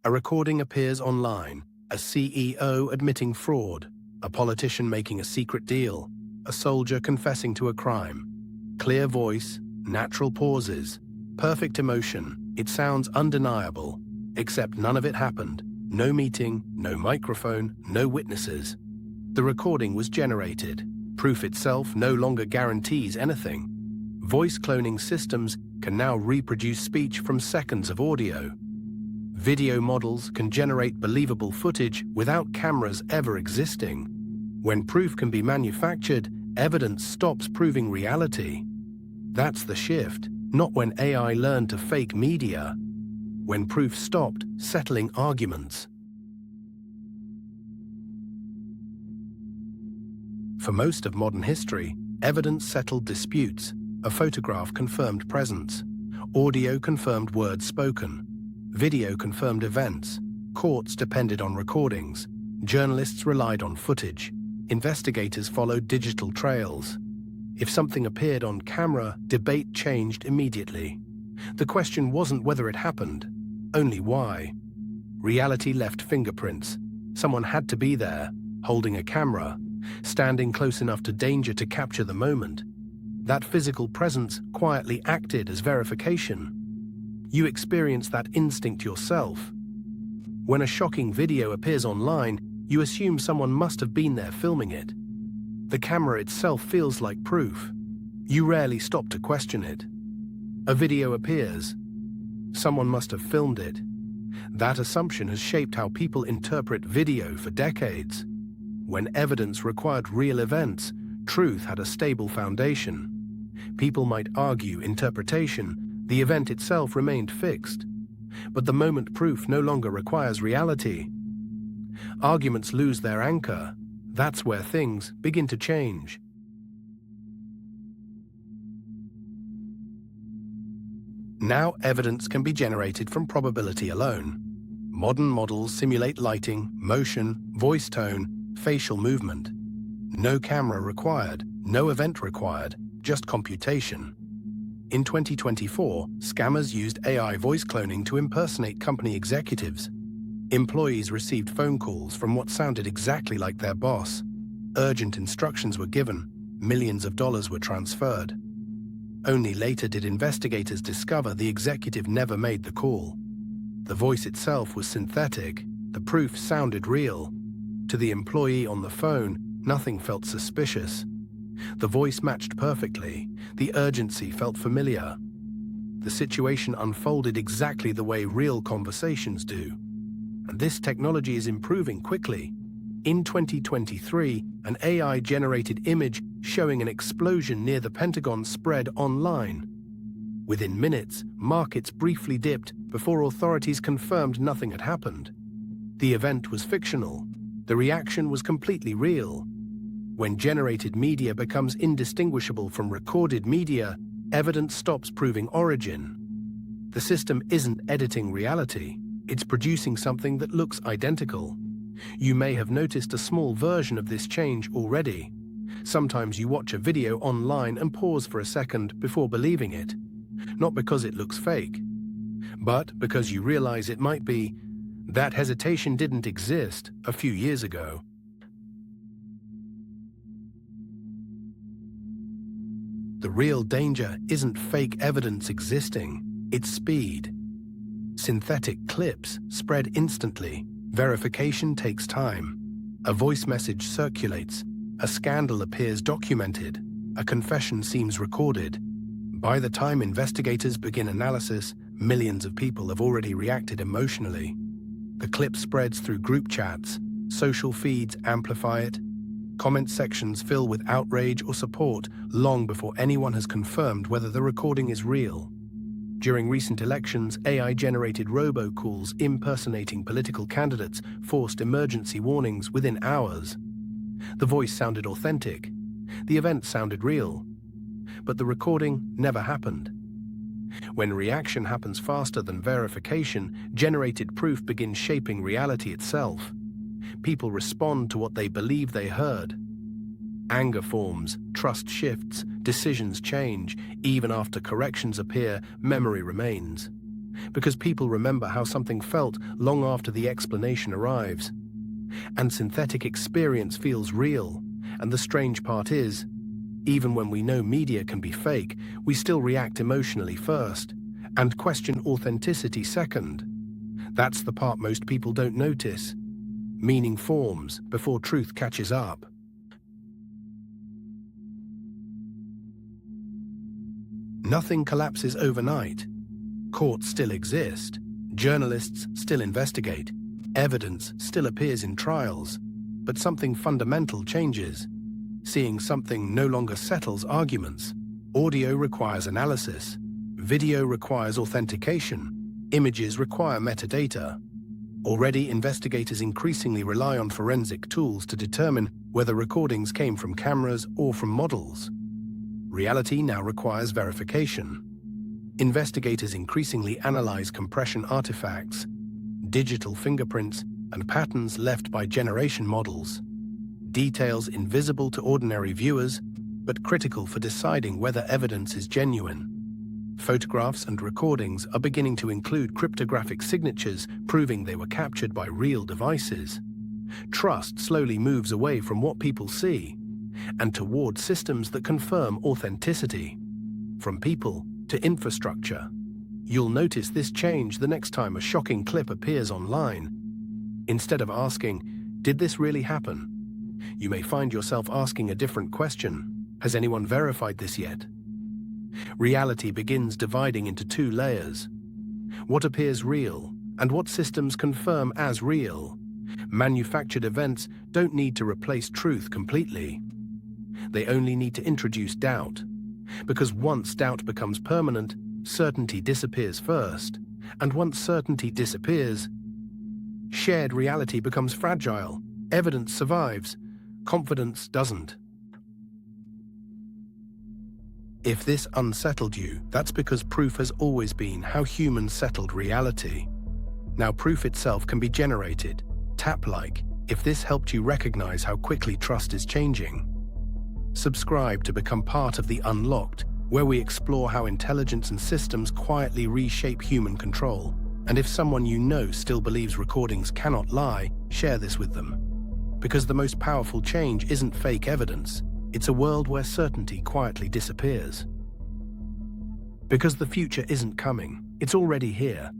A recording appears online, a CEO admitting fraud, a politician making a secret deal, a soldier confessing to a crime. Clear voice, natural pauses, perfect emotion. It sounds undeniable, except none of it happened. No meeting, no microphone, no witnesses. The recording was generated. Proof itself no longer guarantees anything. Voice cloning systems can now reproduce speech from seconds of audio. Video models can generate believable footage without cameras ever existing. When proof can be manufactured, evidence stops proving reality. That's the shift, not when AI learned to fake media, when proof stopped settling arguments. For most of modern history, evidence settled disputes. A photograph confirmed presence. Audio confirmed words spoken. Video confirmed events. Courts depended on recordings. Journalists relied on footage. Investigators followed digital trails. If something appeared on camera, debate changed immediately. The question wasn't whether it happened, only why. Reality left fingerprints. Someone had to be there, holding a camera, standing close enough to danger to capture the moment. That physical presence quietly acted as verification. You experience that instinct yourself. When a shocking video appears online, you assume someone must have been there filming it. The camera itself feels like proof. You rarely stop to question it. A video appears. Someone must have filmed it. That assumption has shaped how people interpret video for decades. When evidence required real events, truth had a stable foundation. People might argue interpretation, the event itself remained fixed. But the moment proof no longer requires reality, arguments lose their anchor. That's where things begin to change. Now evidence can be generated from probability alone. Modern models simulate lighting, motion, voice tone, facial movement. No camera required, no event required, just computation. In 2024, scammers used AI voice cloning to impersonate company executives. Employees received phone calls from what sounded exactly like their boss. Urgent instructions were given, millions of dollars were transferred. Only later did investigators discover the executive never made the call. The voice itself was synthetic, the proof sounded real. To the employee on the phone, nothing felt suspicious. The voice matched perfectly, the urgency felt familiar. The situation unfolded exactly the way real conversations do. And this technology is improving quickly. In 2023, an AI-generated image showing an explosion near the Pentagon spread online. Within minutes, markets briefly dipped before authorities confirmed nothing had happened. The event was fictional. The reaction was completely real. When generated media becomes indistinguishable from recorded media, evidence stops proving origin. The system isn't editing reality. It's producing something that looks identical. You may have noticed a small version of this change already. Sometimes you watch a video online and pause for a second before believing it. Not because it looks fake, but because you realize it might be. That hesitation didn't exist a few years ago. The real danger isn't fake evidence existing, it's speed. Synthetic clips spread instantly. Verification takes time. A voice message circulates. A scandal appears documented. A confession seems recorded. By the time investigators begin analysis, millions of people have already reacted emotionally. The clip spreads through group chats. Social feeds amplify it. Comment sections fill with outrage or support long before anyone has confirmed whether the recording is real. During recent elections, AI-generated robocalls impersonating political candidates forced emergency warnings within hours. The voice sounded authentic. The event sounded real. But the recording never happened. When reaction happens faster than verification, generated proof begins shaping reality itself. People respond to what they believe they heard. Anger forms, trust shifts, decisions change. Even after corrections appear, memory remains. because people remember how something felt long after the explanation arrives. And synthetic experience feels real, and the strange part is, even when we know media can be fake, we still react emotionally first, and question authenticity second. That's the part most people don't notice. Meaning forms before truth catches up. Nothing collapses overnight. Courts still exist. Journalists still investigate. Evidence still appears in trials. But something fundamental changes. Seeing something no longer settles arguments. Audio requires analysis. Video requires authentication. Images require metadata. Already, investigators increasingly rely on forensic tools to determine whether recordings came from cameras or from models. Reality now requires verification. Investigators increasingly analyze compression artifacts, digital fingerprints, and patterns left by generation models. Details invisible to ordinary viewers, but critical for deciding whether evidence is genuine. Photographs and recordings are beginning to include cryptographic signatures proving they were captured by real devices. Trust slowly moves away from what people see and toward systems that confirm authenticity. From people to infrastructure. You'll notice this change the next time a shocking clip appears online. Instead of asking, "Did this really happen?" you may find yourself asking a different question. Has anyone verified this yet? Reality begins dividing into two layers. What appears real, and what systems confirm as real. Manufactured events don't need to replace truth completely. They only need to introduce doubt. Because once doubt becomes permanent, certainty disappears first. And once certainty disappears, shared reality becomes fragile. Evidence survives. Confidence doesn't. If this unsettled you, that's because proof has always been how humans settled reality. Now proof itself can be generated, tap-like, if this helped you recognize how quickly trust is changing. Subscribe to become part of The Unlocked, where we explore how intelligence and systems quietly reshape human control. And if someone you know still believes recordings cannot lie, share this with them. Because the most powerful change isn't fake evidence, it's a world where certainty quietly disappears. Because the future isn't coming, it's already here.